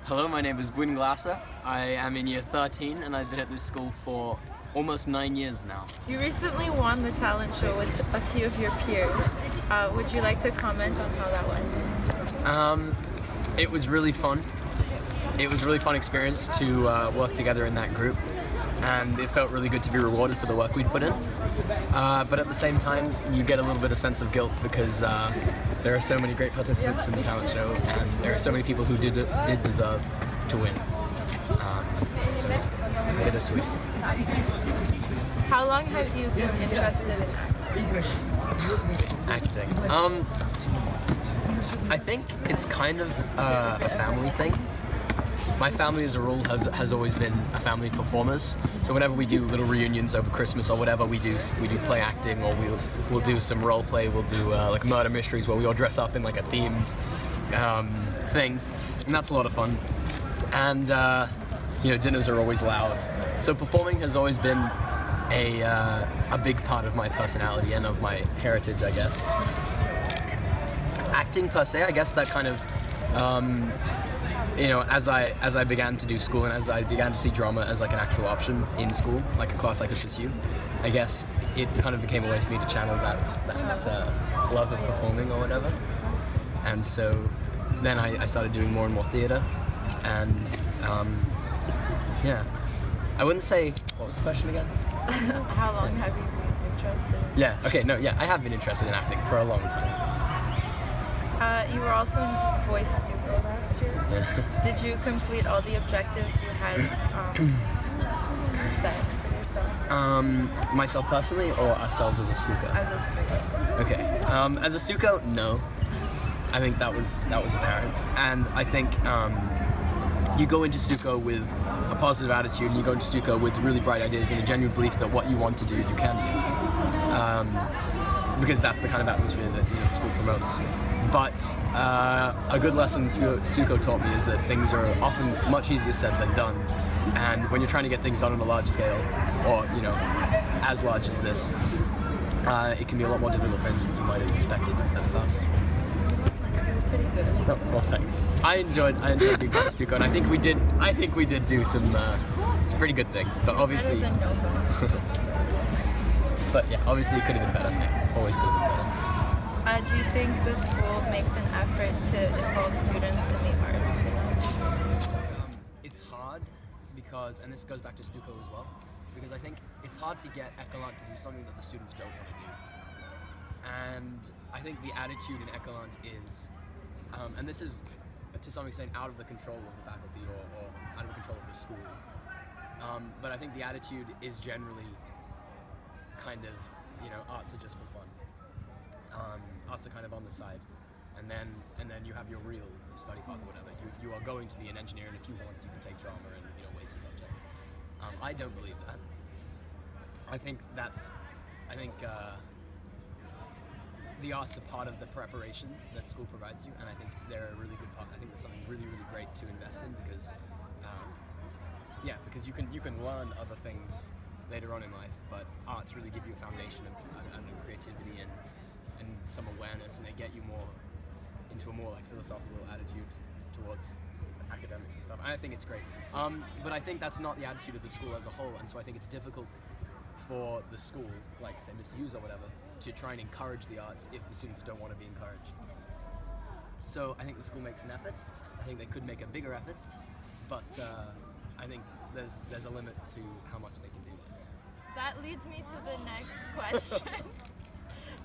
Hello, my name is Gwyn. I am in year 13 and I've been at this school for almost 9 years now. You recently won the talent show with a few of your peers. Would you like to comment on how that went? It was really fun. It was a really fun experience to work together in that group, and it felt really good to be rewarded for the work we'd put in. But at the same time, you get a little bit of sense of guilt because there are so many great participants in the talent show, and there are so many people who did deserve to win. So bittersweet. How long have you been interested in acting? Acting. I think it's kind of a family thing. My family as a rule has always been a family of performers. So whenever we do little reunions over Christmas or whatever, we do play acting, or we'll do some role play. We'll do like murder mysteries where we all dress up in like a themed thing, and that's a lot of fun. And dinners are always loud. So performing has always been a big part of my personality and of my heritage, I guess. Acting per se, I guess that kind of as I began to do school and as I began to see drama as like an actual option in school, like a class like SSU, I guess it kind of became a way for me to channel that love of performing or whatever. And so then I started doing more and more theatre, and I wouldn't say, what was the question again? How long have you been interested? I have been interested in acting for a long time. You were also in Voice Studio last year. Yeah. Did you complete all the objectives you had set for yourself? Myself personally, or ourselves as a Stuco? As a Stuco. Okay. As a Stuco, no. I think that was apparent, and I think you go into Stuco with a positive attitude, and you go into Stuco with really bright ideas and a genuine belief that what you want to do, you can do. Because that's the kind of atmosphere that the school promotes. But a good lesson Stuco taught me is that things are often much easier said than done. And when you're trying to get things done on a large scale, or as large as this, it can be a lot more difficult than you might have expected at first. Pretty good. Oh, well, thanks. I enjoyed being part of Stuco, and I think we did do some pretty good things. But obviously, better than no fun. But yeah, obviously it could have been better. It always could have been better. Do you think the school makes an effort to involve students in the arts? It's hard because, and this goes back to Stuco as well, because I think it's hard to get Ecolant to do something that the students don't want to do. And I think the attitude in Ecolant is, and this is to some extent out of the control of the faculty or out of the control of the school, but I think the attitude is generally kind of, arts are just for fun. Arts are kind of on the side, and then you have your real study path or whatever. You are going to be an engineer, and if you want, you can take drama and waste a subject. I don't believe that. I think the arts are part of the preparation that school provides you, and I think they're a really good part. I think there's something really, really great to invest in because you can learn other things later on in life, but arts really give you a foundation of creativity and some awareness, and they get you more into a more like philosophical attitude towards academics and stuff. And I think it's great. But I think that's not the attitude of the school as a whole, and so I think it's difficult for the school, like say Mr. Hughes or whatever, to try and encourage the arts if the students don't want to be encouraged. So I think the school makes an effort. I think they could make a bigger effort, but I think there's a limit to how much they can do. That leads me to the next question.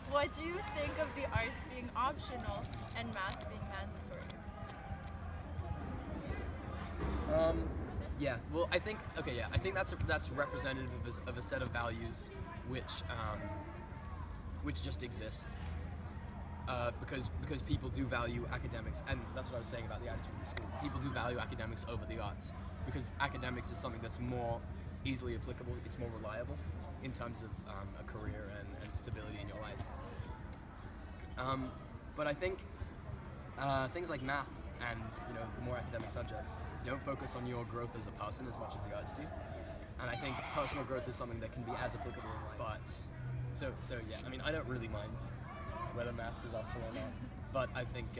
What do you think of the arts being optional and math being mandatory? Well, I think that's representative of a set of values which just exist. Because people do value academics, and that's what I was saying about the attitude of the school. People do value academics over the arts because academics is something that's more easily applicable. It's more reliable in terms of a career and stability in your life. But I think things like math and the more academic subjects don't focus on your growth as a person as much as the arts do. And I think personal growth is something that can be as applicable in life. But so yeah, I mean, I don't really mind whether maths is optional or not, but I think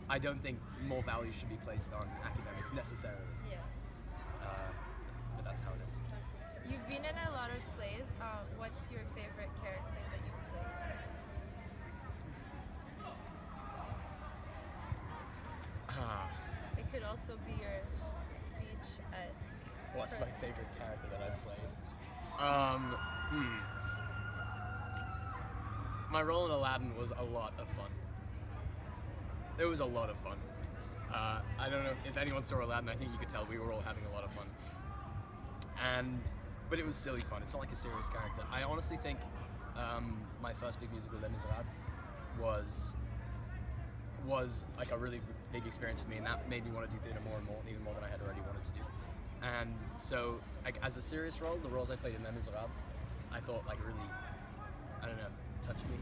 I don't think more value should be placed on academics necessarily. Yeah. But that's how it is. You've been in a lot of plays. What's your favorite character that you've played? It could also be your speech at. What's my favorite character that I've played? My role in Aladdin was a lot of fun. It was a lot of fun. I don't know if anyone saw Aladdin. I think you could tell we were all having a lot of fun. But it was silly fun. It's not like a serious character. I honestly think my first big musical, Les Miserables, was like a really big experience for me, and that made me want to do theatre more and more, even more than I had already wanted to do. And so, like, as a serious role, the roles I played in Les Miserables, I thought like really, I don't know, touched me.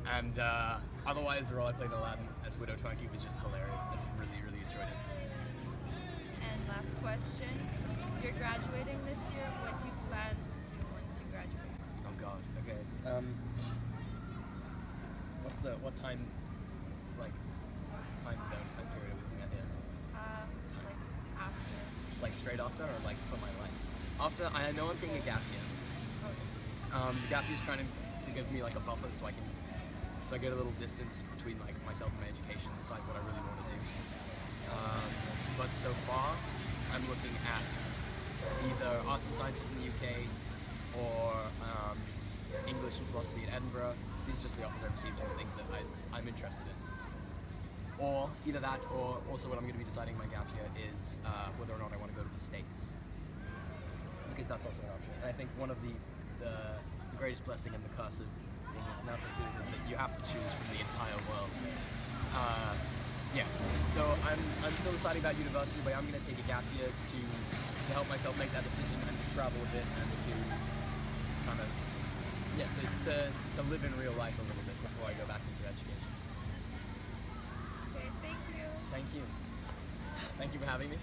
And otherwise, the role I played in Aladdin as Widow Twinkie was just hilarious. I just really, really enjoyed it. And last question: you're graduating this year. What do you plan to do once you graduate? Oh God. Okay. What time? Like time zone, time period are we looking at here? Like after. Like straight after, or like for my life? After, I know I'm taking a gap year. Okay. The gap year is trying to give me like a buffer, so I get a little distance between like myself and my education, decide what I really want to do. But so far, I'm looking at either arts and sciences in the UK or English and philosophy at Edinburgh. These are just the offers I've received and the things that I'm interested in. Or either that, or also what I'm going to be deciding in my gap year is whether or not I want to go to the States, because that's also an option. And I think one of the greatest blessing and the curse of being an international student is that you have to choose from the entire world. Yeah. So I'm still deciding about university, but I'm going to take a gap year to help myself make that decision and to travel a bit and to kind of to live in real life a little bit before I go back into education. Okay. Thank you. Thank you. Thank you for having me.